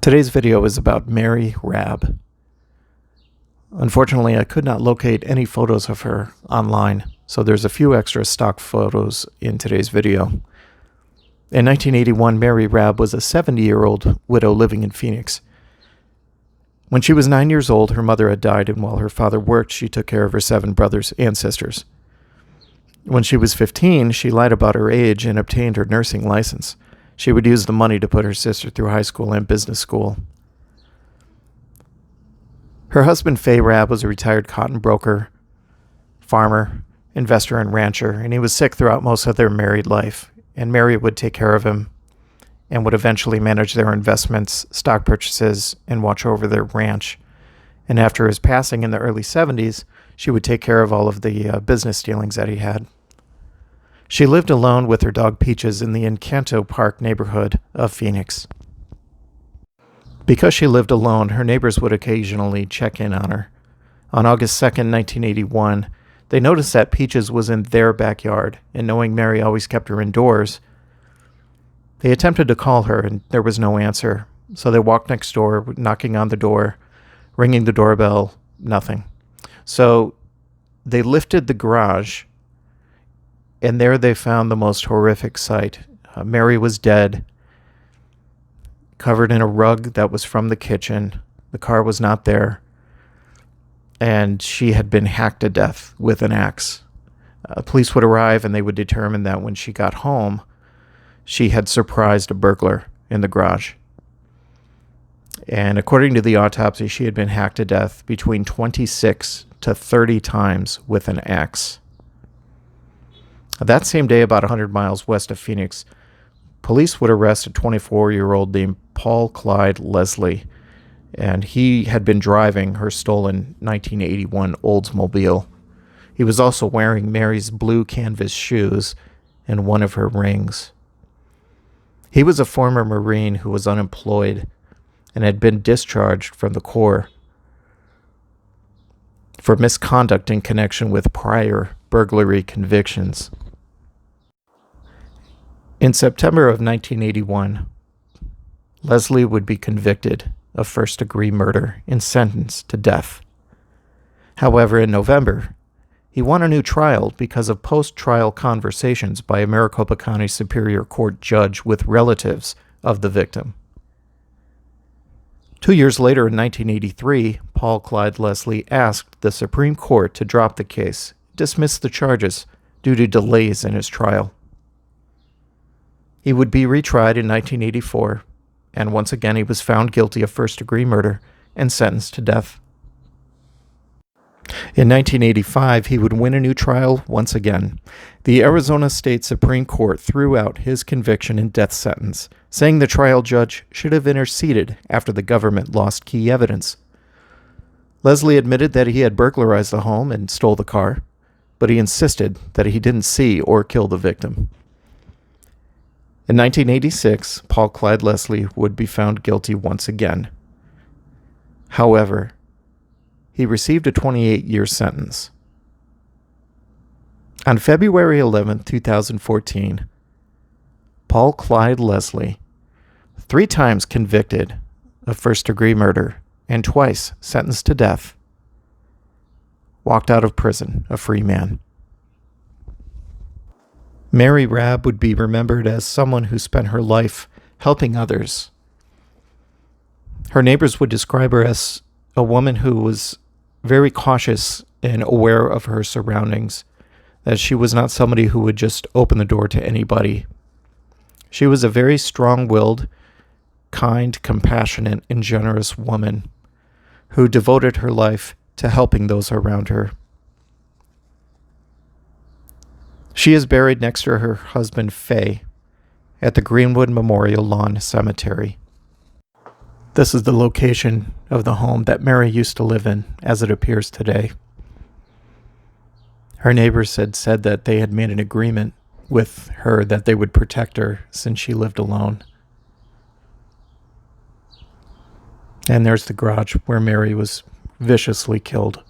Today's video is about Mary Rabb. Unfortunately, I could not locate any photos of her online, so there's a few extra stock photos in today's video. In 1981, Mary Rabb was a 70-year-old widow living in Phoenix. When she was 9 years old, her mother had died, and while her father worked, she took care of her 7 brothers and sisters. When she was 15, she lied about her age and obtained her nursing license. She would use the money to put her sister through high school and business school. Her husband, Mary Rabb, was a retired cotton broker, farmer, investor, and rancher, and he was sick throughout most of their married life, and Mary would take care of him and would eventually manage their investments, stock purchases, and watch over their ranch. And after his passing in the early 70s, she would take care of all of the business dealings that he had. She lived alone with her dog Peaches in the Encanto Park neighborhood of Phoenix. Because she lived alone, her neighbors would occasionally check in on her. On August 2nd, 1981, they noticed that Peaches was in their backyard, and knowing Mary always kept her indoors, they attempted to call her, and there was no answer. So they walked next door, knocking on the door, ringing the doorbell, nothing. So they lifted the garage, and there they found the most horrific sight. Mary was dead, covered in a rug that was from the kitchen. The car was not there, and she had been hacked to death with an axe. Police would arrive, and they would determine that when she got home, she had surprised a burglar in the garage. And according to the autopsy, she had been hacked to death between 26 to 30 times with an axe. That same day, about 100 miles west of Phoenix, police would arrest a 24-year-old named Paul Clyde Leslie, and he had been driving her stolen 1981 Oldsmobile. He was also wearing Mary's blue canvas shoes and one of her rings. He was a former Marine who was unemployed and had been discharged from the Corps for misconduct in connection with prior burglary convictions. In September of 1981, Leslie would be convicted of first-degree murder and sentenced to death. However, in November, he won a new trial because of post-trial conversations by a Maricopa County Superior Court judge with relatives of the victim. 2 years later, in 1983, Paul Clyde Leslie asked the Supreme Court to drop the case, dismiss the charges due to delays in his trial. He would be retried in 1984, and once again he was found guilty of first-degree murder and sentenced to death. In 1985, he would win a new trial once again. The Arizona State Supreme Court threw out his conviction and death sentence, saying the trial judge should have interceded after the government lost key evidence. Leslie admitted that he had burglarized the home and stole the car, but he insisted that he didn't see or kill the victim. In 1986, Paul Clyde Leslie would be found guilty once again. However, he received a 28-year sentence. On February 11, 2014, Paul Clyde Leslie, 3 times convicted of first-degree murder and twice sentenced to death, walked out of prison a free man. Mary Rabb would be remembered as someone who spent her life helping others. Her neighbors would describe her as a woman who was very cautious and aware of her surroundings, that she was not somebody who would just open the door to anybody. She was a very strong-willed, kind, compassionate, and generous woman who devoted her life to helping those around her. She is buried next to her husband, Faye, at the Greenwood Memorial Lawn Cemetery. This is the location of the home that Mary used to live in, as it appears today. Her neighbors had said that they had made an agreement with her that they would protect her since she lived alone. And there's the garage where Mary was viciously killed.